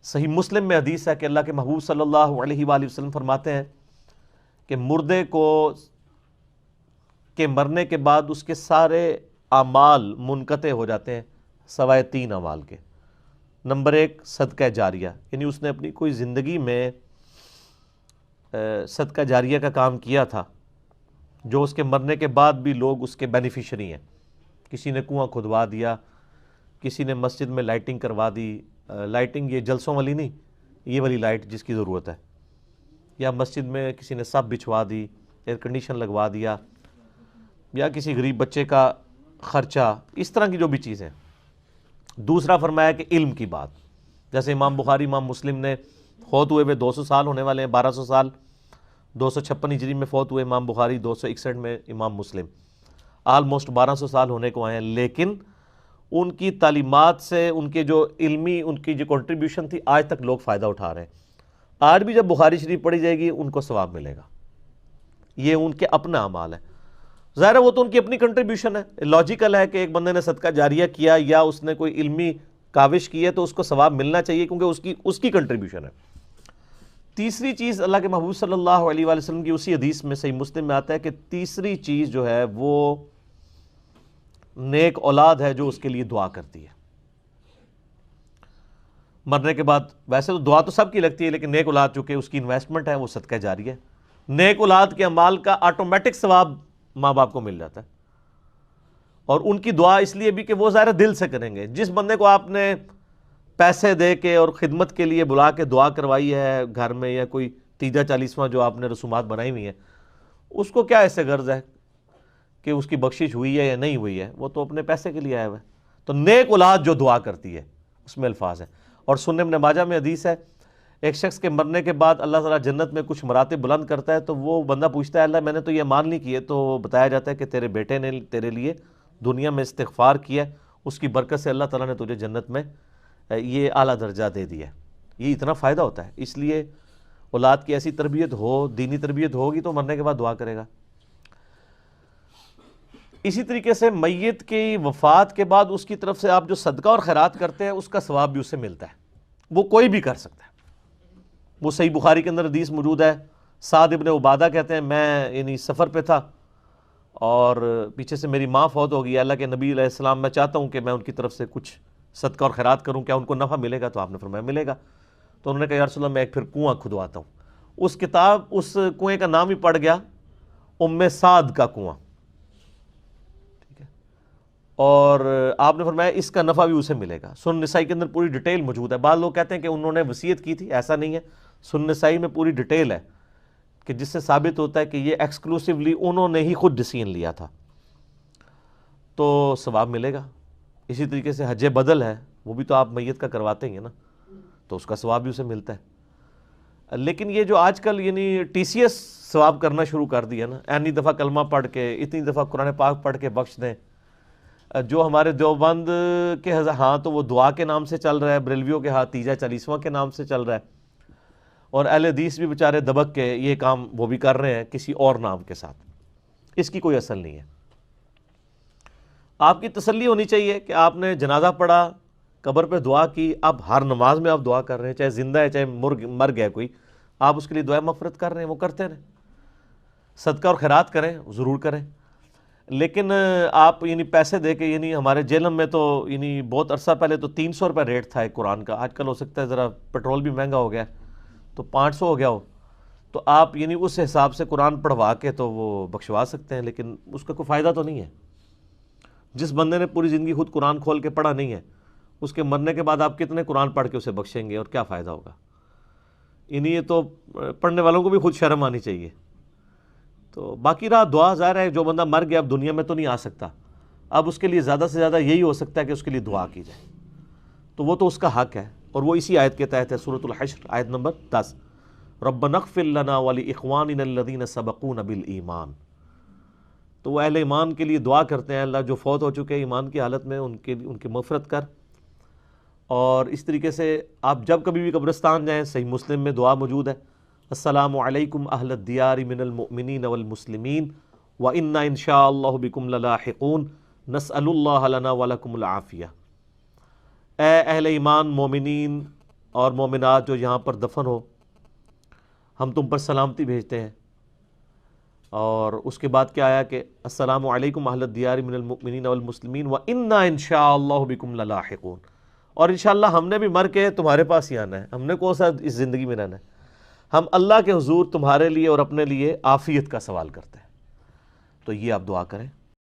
صحیح مسلم میں حدیث ہے کہ اللہ کے محبوب صلی اللہ علیہ وآلہ وسلم فرماتے ہیں کہ مردے کو کے مرنے کے بعد اس کے سارے اعمال منقطع ہو جاتے ہیں سوائے 3 اعمال کے۔ نمبر 1 صدقہ جاریہ، یعنی اس نے اپنی کوئی زندگی میں صدقہ جاریہ کا کام کیا تھا جو اس کے مرنے کے بعد بھی لوگ اس کے بینیفیشری ہیں۔ کسی نے کنواں کھدوا دیا، کسی نے مسجد میں لائٹنگ کروا دی، لائٹنگ یہ جلسوں والی نہیں، یہ والی لائٹ جس کی ضرورت ہے، یا مسجد میں کسی نے سب بچھوا دی، ایئر کنڈیشن لگوا دیا، یا کسی غریب بچے کا خرچہ، اس طرح کی جو بھی چیزیں۔ دوسرا فرمایا کہ علم کی بات، جیسے امام بخاری امام مسلم نے فوت ہوئے 200 سال ہونے والے ہیں، 1200 سال، 256 ہجری میں فوت ہوئے امام بخاری، 261 میں امام مسلم، آلموسٹ 1200 سال ہونے کو آئے ہیں، لیکن ان کی تعلیمات سے ان کے جو علمی ان کی جو کنٹریبیوشن تھی آج تک لوگ فائدہ اٹھا رہے ہیں۔ آج بھی جب بخاری شریف پڑھی جائے گی ان کو ثواب ملے گا، یہ ان کے اپنا اعمال ہے۔ ظاہر ہے وہ تو ان کی اپنی کنٹریبیوشن ہے، لاجیکل ہے کہ ایک بندے نے صدقہ جاریہ کیا یا اس نے کوئی علمی کاوش کی ہے تو اس کو ثواب ملنا چاہیے کیونکہ اس کی کنٹریبیوشن ہے۔ تیسری چیز اللہ کے محبوب صلی اللہ علیہ وآلہ وسلم کی اسی حدیث میں صحیح مسلم میں آتا ہے کہ تیسری چیز جو ہے وہ نیک اولاد ہے جو اس کے لیے دعا کرتی ہے مرنے کے بعد۔ ویسے تو دعا تو سب کی لگتی ہے، لیکن نیک اولاد چونکہ اس کی انویسٹمنٹ ہے وہ صدقہ جاریہ ہے۔ نیک اولاد کے اعمال کا آٹومیٹک ثواب ماں باپ کو مل جاتا ہے، اور ان کی دعا اس لیے بھی کہ وہ ظاہر دل سے کریں گے۔ جس بندے کو آپ نے پیسے دے کے اور خدمت کے لیے بلا کے دعا کروائی ہے گھر میں، یا کوئی 30 40واں جو آپ نے رسومات بنائی ہوئی ہیں، اس کو کیا ایسے غرض ہے کہ اس کی بخشش ہوئی ہے یا نہیں ہوئی ہے، وہ تو اپنے پیسے کے لیے آیا ہوا ہے۔ تو نیک اولاد جو دعا کرتی ہے اس میں الفاظ ہیں۔ اور سنن ابن ماجہ میں حدیث ہے، ایک شخص کے مرنے کے بعد اللہ تعالیٰ جنت میں کچھ مراتب بلند کرتا ہے، تو وہ بندہ پوچھتا ہے اللہ میں نے تو یہ اعمال نہیں کیے، تو بتایا جاتا ہے کہ تیرے بیٹے نے تیرے لیے دنیا میں استغفار کیا، اس کی برکت سے اللہ تعالیٰ نے تجھے جنت میں یہ اعلیٰ درجہ دے دیا۔ یہ اتنا فائدہ ہوتا ہے، اس لیے اولاد کی ایسی تربیت ہو، دینی تربیت ہوگی تو مرنے کے بعد دعا کرے گا۔ اسی طریقے سے میت کی وفات کے بعد اس کی طرف سے آپ جو صدقہ اور خیرات کرتے ہیں اس کا ثواب بھی اسے ملتا ہے، وہ کوئی بھی کر سکتا ہے۔ وہ صحیح بخاری کے اندر حدیث موجود ہے، سعد ابن عبادہ کہتے ہیں میں یعنی سفر پہ تھا اور پیچھے سے میری ماں فوت ہو گئی، اللہ کے نبی علیہ السلام میں چاہتا ہوں کہ میں ان کی طرف سے کچھ صدقہ اور خیرات کروں، کیا ان کو نفع ملے گا؟ تو آپ نے فرمایا ملے گا۔ تو انہوں نے کہا یا رسول اللہ میں ایک پھر کنواں کھدواتا ہوں۔ اس کنویں کا نام ہی پڑ گیا ام سعد کا کنواں، ٹھیک ہے، اور آپ نے فرمایا اس کا نفع بھی اسے ملے گا۔ سنن نسائی کے اندر پوری ڈیٹیل موجود ہے۔ بعض لوگ کہتے ہیں کہ انہوں نے وصیت کی تھی، ایسا نہیں ہے، سنن نسائی میں پوری ڈیٹیل ہے کہ جس سے ثابت ہوتا ہے کہ یہ ایکسکلوسیولی انہوں نے ہی خود ڈیسیژن لیا تھا، تو ثواب ملے گا۔ اسی طریقے سے حج بدل ہے، وہ بھی تو آپ میت کا کرواتے ہیں نا، تو اس کا ثواب بھی اسے ملتا ہے۔ لیکن یہ جو آج کل یعنی ٹی سی ایس ثواب کرنا شروع کر دیا نا، اتنی دفعہ کلمہ پڑھ کے، اتنی دفعہ قرآن پاک پڑھ کے بخش دیں، جو ہمارے دیوبند کے ہاں تو وہ دعا کے نام سے چل رہا ہے، بریلویوں کے ہاں 30 40واں کے نام سے چل رہا ہے، اور اہل حدیث بھی بیچارے دبک کے یہ کام وہ بھی کر رہے ہیں کسی اور نام کے ساتھ۔ اس کی کوئی اصل نہیں ہے۔ آپ کی تسلی ہونی چاہیے کہ آپ نے جنازہ پڑھا، قبر پہ دعا کی، اب ہر نماز میں آپ دعا کر رہے ہیں، چاہے زندہ ہے چاہے مر گیا کوئی، آپ اس کے لیے دعا مغفرت کر رہے ہیں، وہ کرتے رہیں۔ صدقہ اور خیرات کریں، ضرور کریں، لیکن آپ یعنی پیسے دے کے، یعنی ہمارے جہلم میں تو یعنی بہت عرصہ پہلے تو 300 روپے ریٹ تھا ایک قرآن کا، آج کل ہو سکتا ہے ذرا پیٹرول بھی مہنگا ہو گیا تو 500 ہو گیا ہو، تو آپ یعنی اس حساب سے قرآن پڑھوا کے تو وہ بخشوا سکتے ہیں، لیکن اس کا کوئی فائدہ تو نہیں ہے۔ جس بندے نے پوری زندگی خود قرآن کھول کے پڑھا نہیں ہے، اس کے مرنے کے بعد آپ کتنے قرآن پڑھ کے اسے بخشیں گے اور کیا فائدہ ہوگا؟ یہ تو پڑھنے والوں کو بھی خود شرم آنی چاہیے۔ تو باقی رہا دعا، ظاہر ہے جو بندہ مر گیا اب دنیا میں تو نہیں آ سکتا، اب اس کے لیے زیادہ سے زیادہ یہی ہو سکتا ہے کہ اس کے لیے دعا کی جائے، تو وہ تو اس کا حق ہے، اور وہ اسی آیت کے تحت ہے، سورۃ الحشر آیت نمبر 10، ربنا اغفر لنا ولاخواننا الذین سبقونا بالایمان۔ تو وہ اہل ایمان کے لیے دعا کرتے ہیں، اللہ جو فوت ہو چکے ایمان کی حالت میں ان کی مغفرت کر۔ اور اس طریقے سے آپ جب کبھی بھی قبرستان جائیں، صحیح مسلم میں دعا موجود ہے، السلام علیکم اہل الدیار من المؤمنین والمسلمین وإنا ان شاء اللہ بکم للاحقون نسأل اللہ لنا ولکم العافیہ۔ اے اہل ایمان مومنین اور مومنات جو یہاں پر دفن ہو، ہم تم پر سلامتی بھیجتے ہیں۔ اور اس کے بعد کیا آیا کہ السلام علیکم اہل الدیار من المؤمنین والمسلمین وَإِنَّا إِن شَاءَ اللَّهُ بِكُمْ لَلَاحِقُونَ، اور انشاءاللہ ہم نے بھی مر کے تمہارے پاس ہی آنا ہے، ہم نے کون سا اس زندگی میں رہنا ہے، ہم اللہ کے حضور تمہارے لیے اور اپنے لیے عافیت کا سوال کرتے ہیں۔ تو یہ آپ دعا کریں۔